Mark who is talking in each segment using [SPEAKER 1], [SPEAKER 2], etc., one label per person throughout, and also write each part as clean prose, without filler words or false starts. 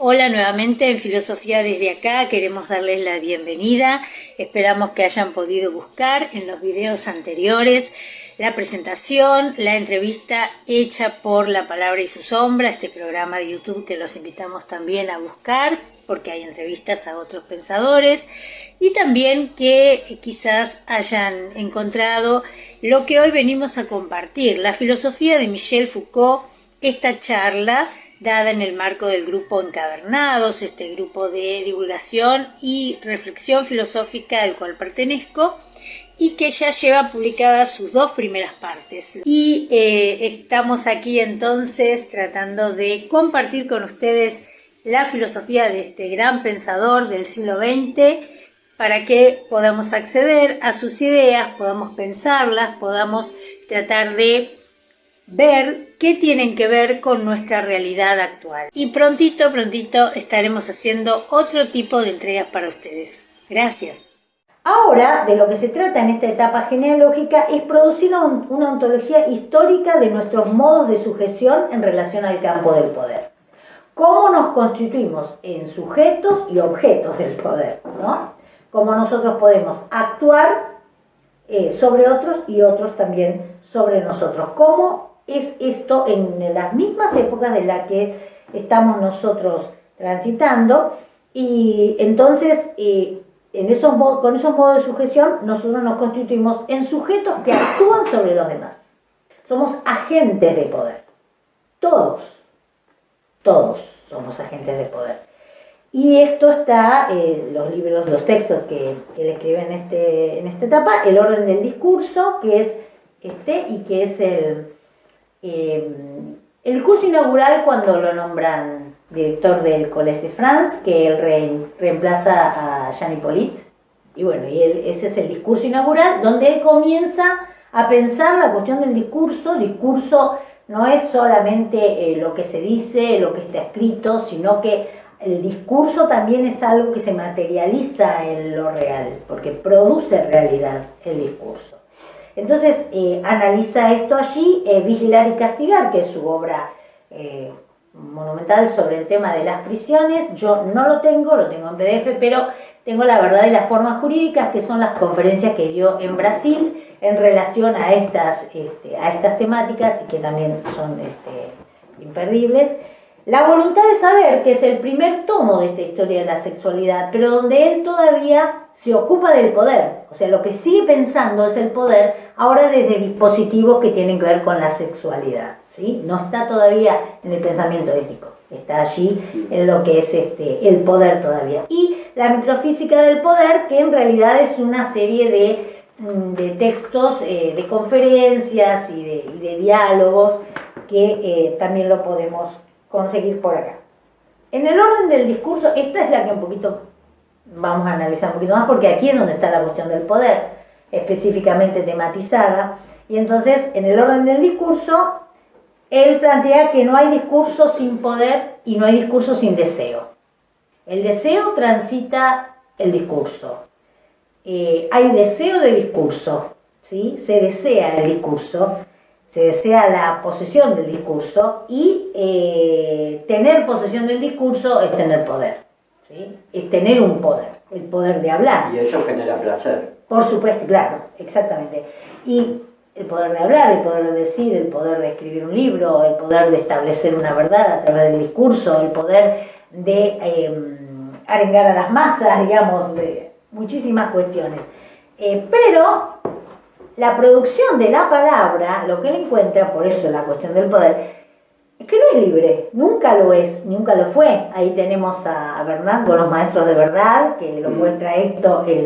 [SPEAKER 1] Hola nuevamente en Filosofía desde acá, queremos darles la bienvenida, esperamos que hayan podido buscar en los videos anteriores la presentación, la entrevista hecha por La Palabra y su Sombra, este programa de YouTube que los invitamos también a buscar porque hay entrevistas a otros pensadores y también que quizás hayan encontrado lo que hoy venimos a compartir, la filosofía de Michel Foucault, esta charla dada en el marco del grupo Encavernados, este grupo de divulgación y reflexión filosófica al cual pertenezco y que ya lleva publicadas sus 2 primeras partes. Y estamos aquí entonces tratando de compartir con ustedes la filosofía de este gran pensador del siglo XX para que podamos acceder a sus ideas, podamos pensarlas, podamos tratar de ver qué tienen que ver con nuestra realidad actual. Y prontito estaremos haciendo otro tipo de entregas para ustedes. Gracias.
[SPEAKER 2] Ahora, de lo que se trata en esta etapa genealógica es producir una ontología histórica de nuestros modos de sujeción en relación al campo del poder. Cómo nos constituimos en sujetos y objetos del poder, ¿no? Cómo nosotros podemos actuar sobre otros y otros también sobre nosotros. Cómo es esto en las mismas épocas de las que estamos nosotros transitando, y entonces con esos modos de sujeción nosotros nos constituimos en sujetos que actúan sobre los demás. Somos agentes de poder, todos somos agentes de poder. Y esto está los libros, los textos que él escribe en esta etapa, El orden del discurso, que es y que es el curso inaugural cuando lo nombran director del Collège de France, que él reemplaza a Jean Hippolyte. Y bueno, ese es el discurso inaugural, donde él comienza a pensar la cuestión del discurso. Discurso no es solamente lo que se dice, lo que está escrito, sino que el discurso también es algo que se materializa en lo real, porque produce realidad el discurso. Entonces analiza esto allí, Vigilar y castigar, que es su obra monumental sobre el tema de las prisiones. Yo no lo tengo en PDF, pero tengo La verdad y las formas jurídicas, que son las conferencias que dio en Brasil en relación a estas temáticas y que también son imperdibles. La voluntad de saber, que es el primer tomo de esta historia de la sexualidad, pero donde él todavía se ocupa del poder. O sea, lo que sigue pensando es el poder, ahora desde dispositivos que tienen que ver con la sexualidad, ¿sí? No está todavía en el pensamiento ético, está allí en lo que es el poder todavía. Y la microfísica del poder, que en realidad es una serie de textos, de conferencias y de diálogos que también lo podemos conseguir por acá. En el orden del discurso, esta es la que un poquito vamos a analizar un poquito más, porque aquí es donde está la cuestión del poder específicamente tematizada. Y entonces, en el orden del discurso, él plantea que no hay discurso sin poder y no hay discurso sin deseo. El deseo transita el discurso. Hay deseo de discurso, ¿sí? Se desea el discurso, se desea la posesión del discurso, y tener posesión del discurso es tener poder, ¿sí? Es tener un poder, el poder de hablar.
[SPEAKER 3] Y eso genera placer.
[SPEAKER 2] Por supuesto, claro, exactamente. Y el poder de hablar, el poder de decir, el poder de escribir un libro, el poder de establecer una verdad a través del discurso, el poder de arengar a las masas, digamos, de muchísimas cuestiones. Pero la producción de la palabra, lo que él encuentra, por eso la cuestión del poder, es que no es libre, nunca lo es, nunca lo fue. Ahí tenemos a Bernard con los maestros de verdad, que lo muestra esto en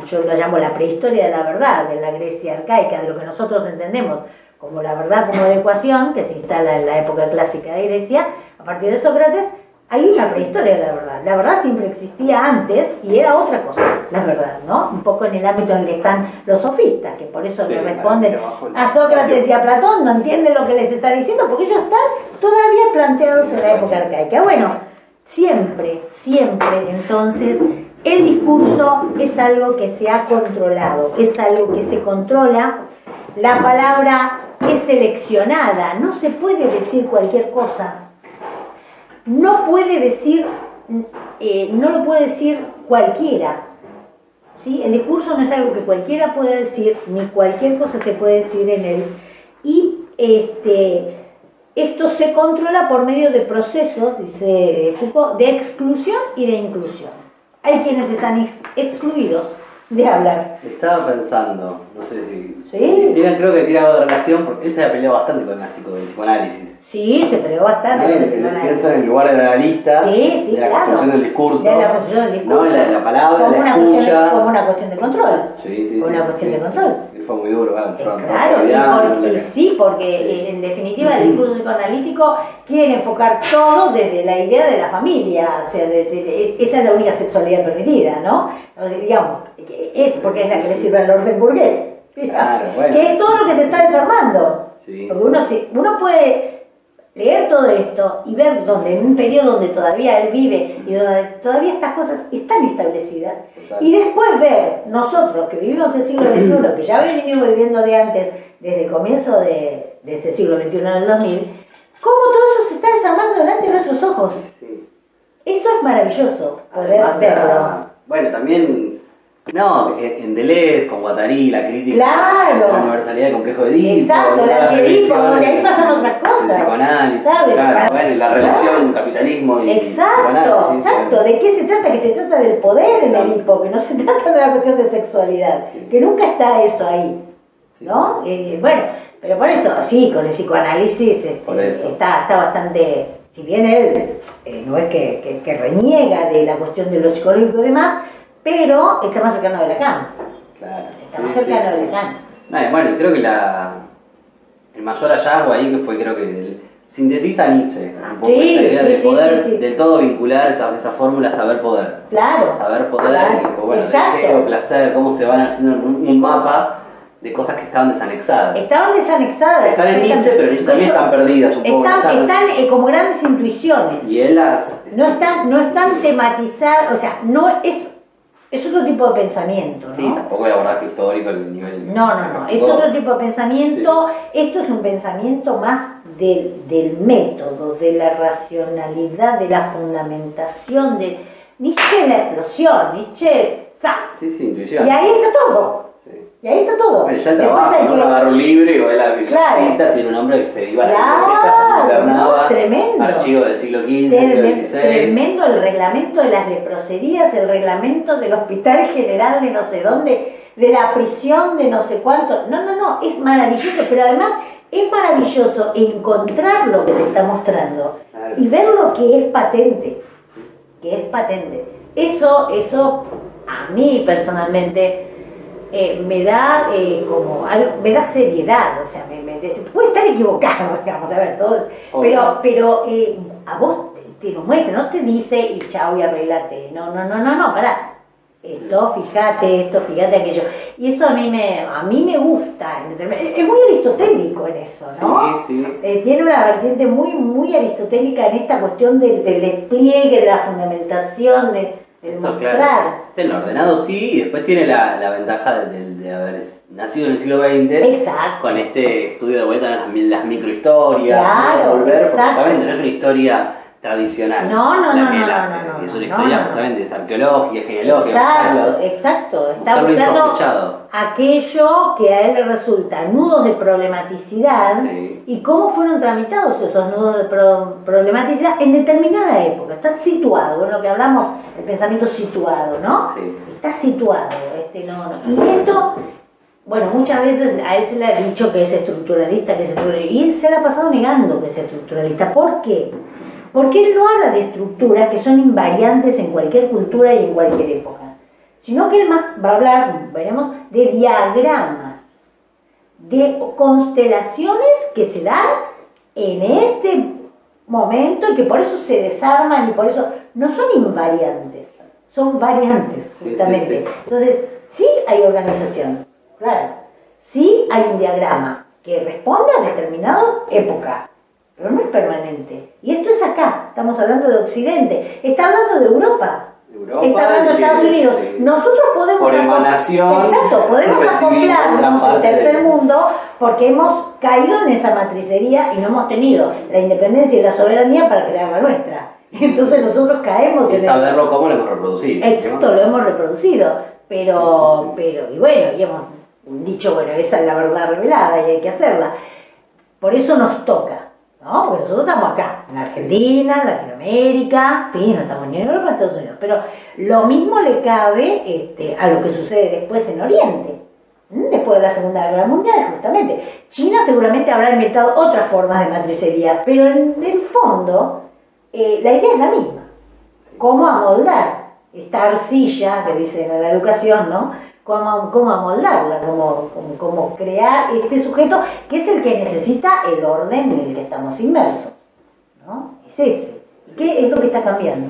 [SPEAKER 2] yo lo llamo la prehistoria de la verdad, de la Grecia arcaica, de lo que nosotros entendemos como la verdad como adecuación, que se instala en la época clásica de Grecia. A partir de Sócrates hay una prehistoria de la verdad. La verdad siempre existía antes y era otra cosa, la verdad, ¿no? Un poco en el ámbito en el que están los sofistas, que por eso le responden a Sócrates y a Platón, no entienden lo que les está diciendo, porque ellos están todavía planteados en la época arcaica. Bueno, siempre, entonces, el discurso es algo que se ha controlado, es algo que se controla. La palabra es seleccionada, no se puede decir cualquier cosa. no puede decir, no lo puede decir cualquiera. ¿Sí? El discurso no es algo que cualquiera puede decir, ni cualquier cosa se puede decir en él. Y esto se controla por medio de procesos, dice Foucault, de exclusión y de inclusión. Hay quienes están excluidos de hablar.
[SPEAKER 3] Estaba pensando, no sé si...
[SPEAKER 2] Sí.
[SPEAKER 3] Creo que tiene algo de relación, porque él se ha peleado bastante con el psicoanálisis.
[SPEAKER 2] Sí, se peleó bastante con el psicoanálisis.
[SPEAKER 3] Pienso en el lugar de la analista,
[SPEAKER 2] sí,
[SPEAKER 3] de la construcción del discurso,
[SPEAKER 2] de la construcción del discurso,
[SPEAKER 3] ¿no? La palabra,
[SPEAKER 2] como
[SPEAKER 3] la
[SPEAKER 2] escucha. Como una cuestión de control.
[SPEAKER 3] Sí,
[SPEAKER 2] como una cuestión de control.
[SPEAKER 3] Él fue muy duro,
[SPEAKER 2] claro, porque en definitiva el discurso psicoanalítico quiere enfocar todo desde la idea de la familia, o sea, esa es la única sexualidad permitida, ¿no? O sea, digamos, es porque es la que le sirve al orden burgués,
[SPEAKER 3] claro, bueno,
[SPEAKER 2] que es todo lo que se está desarmando.
[SPEAKER 3] Sí,
[SPEAKER 2] porque uno puede leer todo esto y ver donde en un periodo donde todavía él vive y donde todavía estas cosas están establecidas,
[SPEAKER 3] total. Y
[SPEAKER 2] después ver nosotros que vivimos el siglo XXI, que ya venimos viviendo de antes, desde el comienzo de este siglo XXI en el 2000, cómo todo eso se está desarmando delante de nuestros ojos.
[SPEAKER 3] Sí.
[SPEAKER 2] Eso es maravilloso poder
[SPEAKER 3] Además,
[SPEAKER 2] verlo.
[SPEAKER 3] Bueno, también... No, en Deleuze, con Guattari, la crítica,
[SPEAKER 2] claro.
[SPEAKER 3] la universalidad del complejo de Edipo,
[SPEAKER 2] exacto, la Edipo, porque ahí pasan otras cosas.
[SPEAKER 3] El psicoanálisis,
[SPEAKER 2] ¿sabes?
[SPEAKER 3] Claro, bueno, y la relación capitalismo y
[SPEAKER 2] exacto,
[SPEAKER 3] exacto.
[SPEAKER 2] ¿De qué se trata? Que se trata del poder en Edipo, que no se trata de la cuestión de sexualidad, que nunca está eso ahí, ¿no? Bueno, pero por eso, sí, con el psicoanálisis está bastante, si bien él no es que reniega de la cuestión de lo psicológico y demás, pero está más cercano de Lacan.
[SPEAKER 3] Claro.
[SPEAKER 2] Está más cercano de Lacan.
[SPEAKER 3] Bueno, creo que el mayor hallazgo ahí que fue, creo que sintetiza a Nietzsche, un poco esta idea de poder, del todo vincular esa fórmula saber-poder.
[SPEAKER 2] Claro.
[SPEAKER 3] Saber-poder,
[SPEAKER 2] claro.
[SPEAKER 3] y bueno,
[SPEAKER 2] exacto.
[SPEAKER 3] deseo, placer, cómo se van haciendo un mapa de cosas que estaban desanexadas.
[SPEAKER 2] Estaban desanexadas.
[SPEAKER 3] Están en Nietzsche, pero Nietzsche también están perdidas un poco.
[SPEAKER 2] Están como grandes intuiciones.
[SPEAKER 3] Y él las...
[SPEAKER 2] No están tematizadas, o sea, no es otro tipo de pensamiento, ¿no?
[SPEAKER 3] Sí, tampoco hay abordaje histórico el nivel...
[SPEAKER 2] No, es otro tipo de pensamiento. Sí. Esto es un pensamiento más del método, de la racionalidad, de la fundamentación, de Nietzsche es la explosión, Nietzsche es...
[SPEAKER 3] Sí, intuición.
[SPEAKER 2] Y ahí está todo. Y ahí está todo.
[SPEAKER 3] Bueno, ya el trabajo, ¿no? Agarrar un libro y ver las citas y era un hombre que se iba a la biblioteca, se internaba,
[SPEAKER 2] tremendo.
[SPEAKER 3] Archivos del siglo XV, siglo XVI.
[SPEAKER 2] Tremendo el reglamento de las leproserías, el reglamento del Hospital General de no sé dónde, de la prisión de no sé cuánto. No, es maravilloso, pero además es maravilloso encontrar lo que te está mostrando y ver lo que es patente, Eso a mí personalmente me da me da seriedad, o sea, puede estar equivocado, digamos, a ver, todos, pero a vos te lo muestra, no te dice y chao y arreglate, no, pará, esto fíjate aquello, y eso a mí me gusta, es muy aristotélico en eso, ¿no?
[SPEAKER 3] Sí.
[SPEAKER 2] Tiene una vertiente muy, muy aristotélica en esta cuestión del despliegue, de la fundamentación, el mostrar.
[SPEAKER 3] Claro. El ordenado sí, y después tiene la ventaja de haber nacido en el siglo XX.
[SPEAKER 2] Exacto.
[SPEAKER 3] Con este estudio de vuelta en las microhistorias.
[SPEAKER 2] Claro,
[SPEAKER 3] justamente no es una historia tradicional.
[SPEAKER 2] No.
[SPEAKER 3] Es una historia justamente, es arqueología, genealogía.
[SPEAKER 2] Exacto. Está buscando aquello que a él le resulta nudos de problematicidad y cómo fueron tramitados esos nudos de problematicidad en determinada época. Está situado, en lo que hablamos, el pensamiento situado, ¿no?
[SPEAKER 3] Sí.
[SPEAKER 2] Está situado, Y esto, bueno, muchas veces a él se le ha dicho que es estructuralista, y él se le ha pasado negando que es estructuralista. ¿Por qué? Porque él no habla de estructuras que son invariantes en cualquier cultura y en cualquier época, sino que él más va a hablar, veremos, de diagramas, de constelaciones que se dan en este momento y que por eso se desarman y por eso no son invariantes, son variantes, justamente. Sí. Entonces, sí hay organización, claro, sí hay un diagrama que responde a determinada época, pero no es permanente. Y esto es acá, estamos hablando de Occidente, está hablando de Europa está hablando de Estados Unidos. Sí. Nosotros podemos podemos acoplarnos al tercer mundo porque hemos caído en esa matricería y no hemos tenido la independencia y la soberanía para crear la nuestra. Entonces nosotros caemos
[SPEAKER 3] sin saberlo cómo lo hemos reproducido.
[SPEAKER 2] Exacto, lo hemos reproducido, pero y bueno, y hemos dicho, bueno, esa es la verdad revelada y hay que hacerla. Por eso nos toca, ¿no? Porque nosotros estamos acá, en Argentina, en Latinoamérica, sí, no estamos ni en Europa, en Estados Unidos, pero lo mismo le cabe a lo que sucede después en Oriente, después de la Segunda Guerra Mundial, justamente. China seguramente habrá inventado otras formas de matricería, pero en el fondo la idea es la misma. Cómo amoldar esta arcilla que dicen en la educación, ¿no? Cómo amoldarla, cómo crear este sujeto que es el que necesita el orden en el que estamos inmersos, ¿no? Es ese. ¿Qué es lo que está cambiando?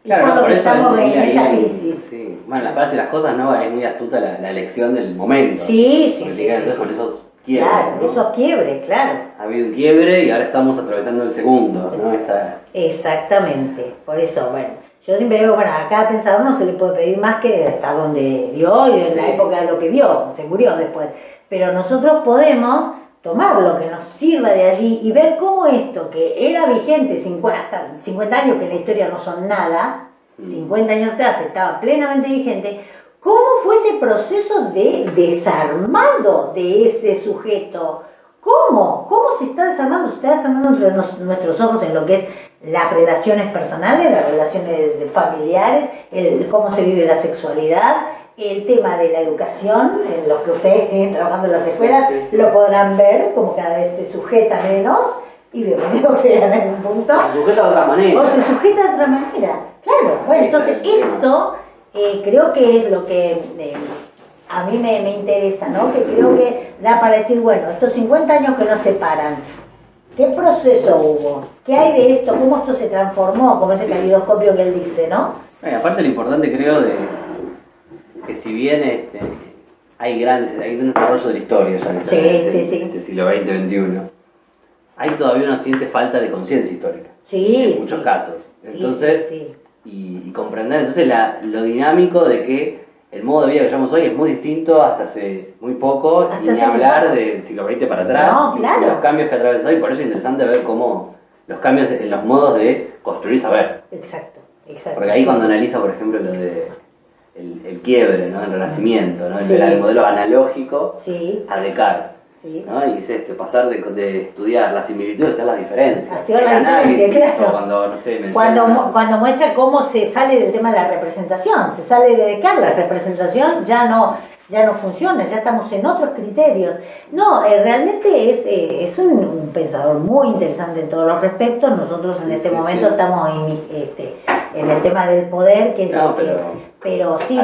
[SPEAKER 3] Claro,
[SPEAKER 2] no, por eso
[SPEAKER 3] estamos
[SPEAKER 2] en esa crisis.
[SPEAKER 3] Sí. Bueno, la base de las cosas no es muy astuta la elección del momento.
[SPEAKER 2] Sí.
[SPEAKER 3] Entonces con esos quiebres.
[SPEAKER 2] Claro,
[SPEAKER 3] ¿no?
[SPEAKER 2] esos quiebres, claro.
[SPEAKER 3] Ha habido un quiebre y ahora estamos atravesando el segundo, ¿no?
[SPEAKER 2] Exactamente. Por eso, bueno, yo siempre digo, bueno, a cada pensador no se le puede pedir más que hasta donde vio y en la época de lo que vio, se murió después. Pero nosotros podemos tomar lo que nos sirva de allí y ver cómo esto que era vigente hasta 50 años, que en la historia no son nada, 50 años atrás estaba plenamente vigente, cómo fue ese proceso de desarmado de ese sujeto. ¿Cómo se está desarmando? Se está desarmando entre nuestros ojos en lo que es las relaciones personales, las relaciones familiares, cómo se vive la sexualidad, el tema de la educación, en los que ustedes siguen trabajando en las escuelas, lo podrán ver, como cada vez se sujeta menos, y bienvenido sean en un punto.
[SPEAKER 3] Se sujeta de otra manera.
[SPEAKER 2] O se sujeta de otra manera, claro. Bueno, entonces esto creo que es lo que a mí me interesa, ¿no? Que creo que da para decir, bueno, estos 50 años que nos separan, ¿qué proceso hubo? ¿Qué hay de esto? ¿Cómo esto se transformó? Como ese calidoscopio que él dice, ¿no?
[SPEAKER 3] Aparte lo importante creo de que si bien hay un desarrollo de la historia ya en este siglo XX-XXI, hay todavía una siente falta de conciencia histórica en muchos casos. Entonces, y comprender entonces lo dinámico de que el modo de vida que llevamos hoy es muy distinto hasta hace muy poco, y ni hablar del siglo XX para atrás, y los cambios que atravesó, y por eso es interesante ver cómo los cambios en los modos de construir saber.
[SPEAKER 2] Exacto.
[SPEAKER 3] Porque ahí cuando analiza, por ejemplo, lo de el quiebre, ¿no? El renacimiento, ¿no? El modelo analógico a Descartes. ¿No? Y es pasar de estudiar las similitudes a las diferencias. El análisis,
[SPEAKER 2] claro.
[SPEAKER 3] Cuando, no sé, menciona...
[SPEAKER 2] cuando muestra cómo se sale del tema de la representación, se sale de Descartes, la representación ya no funciona, ya estamos en otros criterios. No, realmente es un pensador muy interesante en todos los respectos. Nosotros en este momento estamos en el tema del poder, que es pero sí,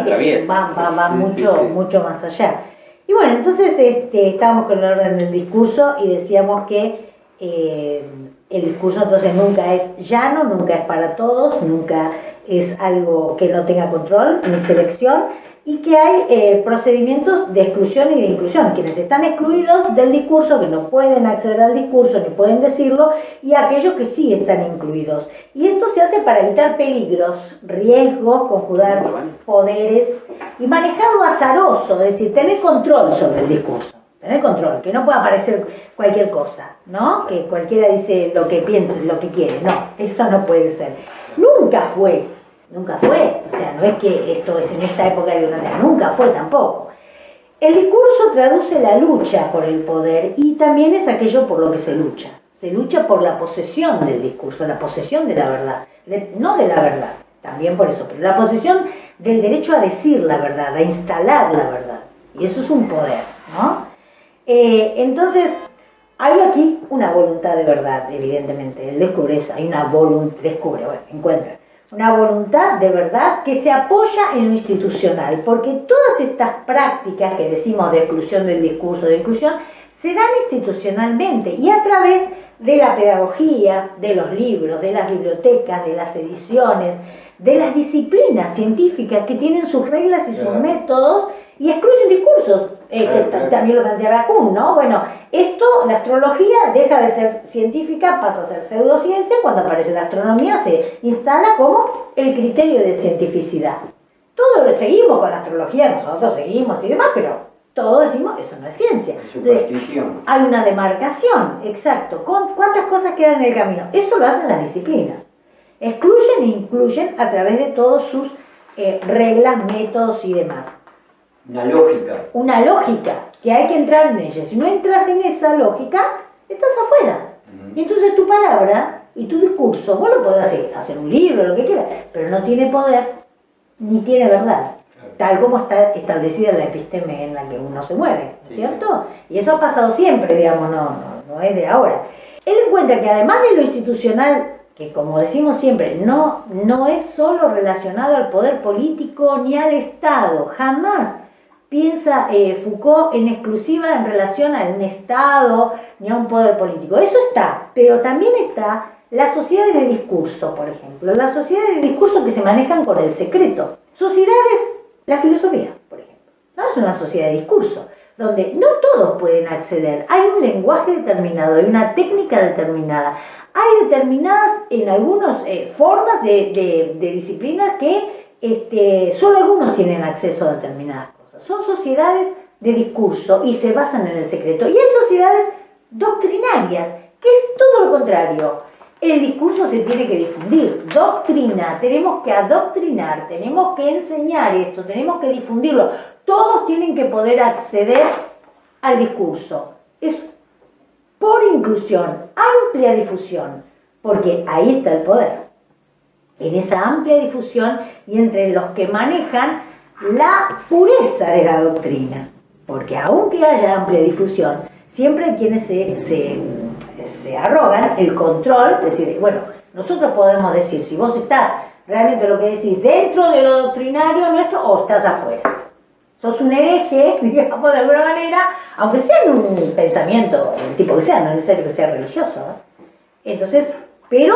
[SPEAKER 2] va mucho más allá. Y bueno, entonces estábamos con el orden del discurso y decíamos que el discurso entonces nunca es llano, nunca es para todos, nunca es algo que no tenga control ni selección, y que hay procedimientos de exclusión y de inclusión, quienes están excluidos del discurso, que no pueden acceder al discurso ni pueden decirlo, y aquellos que sí están incluidos. Y esto se hace para evitar peligros, riesgos, conjugar poderes y manejar lo azaroso, es decir, tener control sobre el discurso, tener control, que no pueda aparecer cualquier cosa, ¿no? Que cualquiera dice lo que piensa, lo que quiere, no, eso no puede ser. Nunca fue, o sea, no es que esto es en esta época de Inglaterra, nunca fue tampoco. El discurso traduce la lucha por el poder y también es aquello por lo que se lucha por la posesión del discurso, la posesión de la verdad, no de la verdad, también por eso, pero la posesión del derecho a decir la verdad, a instalar la verdad, y eso es un poder, ¿no? Entonces, hay aquí una voluntad de verdad, evidentemente, él descubre eso, hay una voluntad, encuentra una voluntad de verdad que se apoya en lo institucional, porque todas estas prácticas que decimos de exclusión del discurso, de inclusión, se dan institucionalmente y a través de la pedagogía, de los libros, de las bibliotecas, de las ediciones, de las disciplinas científicas que tienen sus reglas y sus métodos y excluyen discursos, también lo planteaba Kuhn, ¿no? Bueno, la astrología deja de ser científica, pasa a ser pseudociencia, cuando aparece la astronomía se instala como el criterio de cientificidad. Todo lo seguimos con la astrología, nosotros seguimos y demás, pero todos decimos, eso no es ciencia. Hay una demarcación, exacto, ¿cuántas cosas quedan en el camino? Eso lo hacen las disciplinas. excluyen e incluyen a través de todas sus reglas, métodos y demás.
[SPEAKER 4] Una lógica.
[SPEAKER 2] Una lógica, que hay que entrar en ella. Si no entras en esa lógica, estás afuera. Y entonces tu palabra y tu discurso, vos lo podés hacer un libro, lo que quieras, pero no tiene poder ni tiene verdad, tal como está establecida la episteme en la que uno se mueve, ¿no es cierto? Y eso ha pasado siempre, digamos, no es de ahora. Él encuentra que además de lo institucional, que como decimos siempre, no es solo relacionado al poder político ni al Estado, jamás piensa Foucault en exclusiva en relación a un Estado ni a un poder político. Eso está, pero también está las sociedades de discurso, por ejemplo, las sociedades de discurso que se manejan con el secreto. Sociedades, la filosofía, por ejemplo, no es una sociedad de discurso, donde no todos pueden acceder. Hay un lenguaje determinado, hay una técnica determinada, hay determinadas, en algunas formas de disciplinas que solo algunos tienen acceso a determinadas cosas. Son sociedades de discurso y se basan en el secreto. Y hay sociedades doctrinarias, que es todo lo contrario. El discurso se tiene que difundir, doctrina, tenemos que adoctrinar, tenemos que enseñar esto, tenemos que difundirlo. Todos tienen que poder acceder al discurso. Es por inclusión, amplia difusión, porque ahí está el poder. En esa amplia difusión y entre los que manejan la pureza de la doctrina. Porque aunque haya amplia difusión, siempre hay quienes se arrogan el control, es decir, bueno, nosotros podemos decir si vos estás realmente lo que decís dentro de lo doctrinario nuestro o estás afuera. Sos un hereje, digamos de alguna manera, aunque sea en un pensamiento, el tipo que sea, no es necesario que sea religioso. Entonces, pero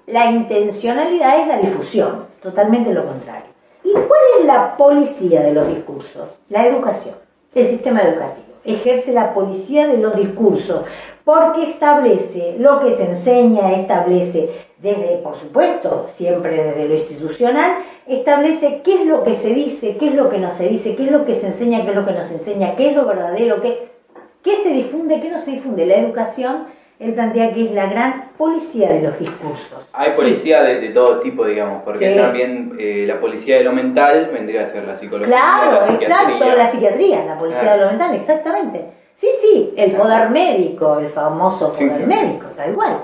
[SPEAKER 2] la intencionalidad es la difusión, totalmente lo contrario. ¿Y cuál es la policía de los discursos? La educación, el sistema educativo. Ejerce la policía de los discursos, porque establece lo que se enseña, establece desde, por supuesto, siempre desde lo institucional, establece qué es lo que se dice, qué es lo que no se dice, qué es lo que se enseña, qué es lo que no se enseña, qué es lo verdadero, qué se difunde, qué no se difunde. La educación, él plantea que es la gran policía de los discursos.
[SPEAKER 5] Hay policía de todo tipo, digamos, porque también la policía de lo mental vendría a ser la psicología.
[SPEAKER 2] Claro,
[SPEAKER 5] la
[SPEAKER 2] exacto, la psiquiatría, la policía de lo mental, exactamente. Sí, el poder médico, el famoso poder médico, tal cual.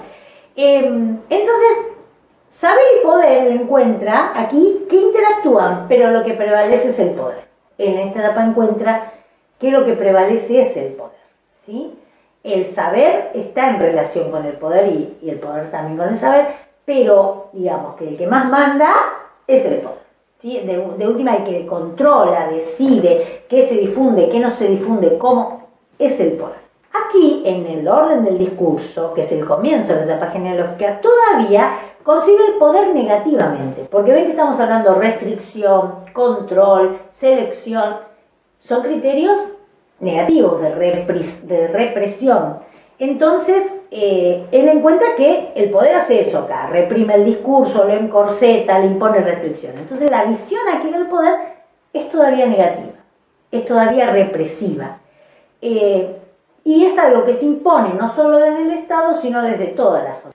[SPEAKER 2] Entonces, saber y poder encuentra aquí que interactúan, pero lo que prevalece es el poder. En esta etapa encuentra que lo que prevalece es el poder, ¿sí? El saber está en relación con el poder y el poder también con el saber, pero digamos que el que más manda es el poder, ¿sí? De última, el que controla, decide qué se difunde, qué no se difunde, cómo, es el poder. Aquí, en el orden del discurso, que es el comienzo de la etapa genealógica, todavía concibe el poder negativamente, porque ven que estamos hablando de restricción, control, selección, son criterios negativos de represión. Entonces, él encuentra que el poder hace eso acá, reprime el discurso, lo encorseta, le impone restricciones. Entonces, la visión aquí del poder es todavía negativa, es todavía represiva. Y es algo que se impone no solo desde el Estado, sino desde toda la sociedad.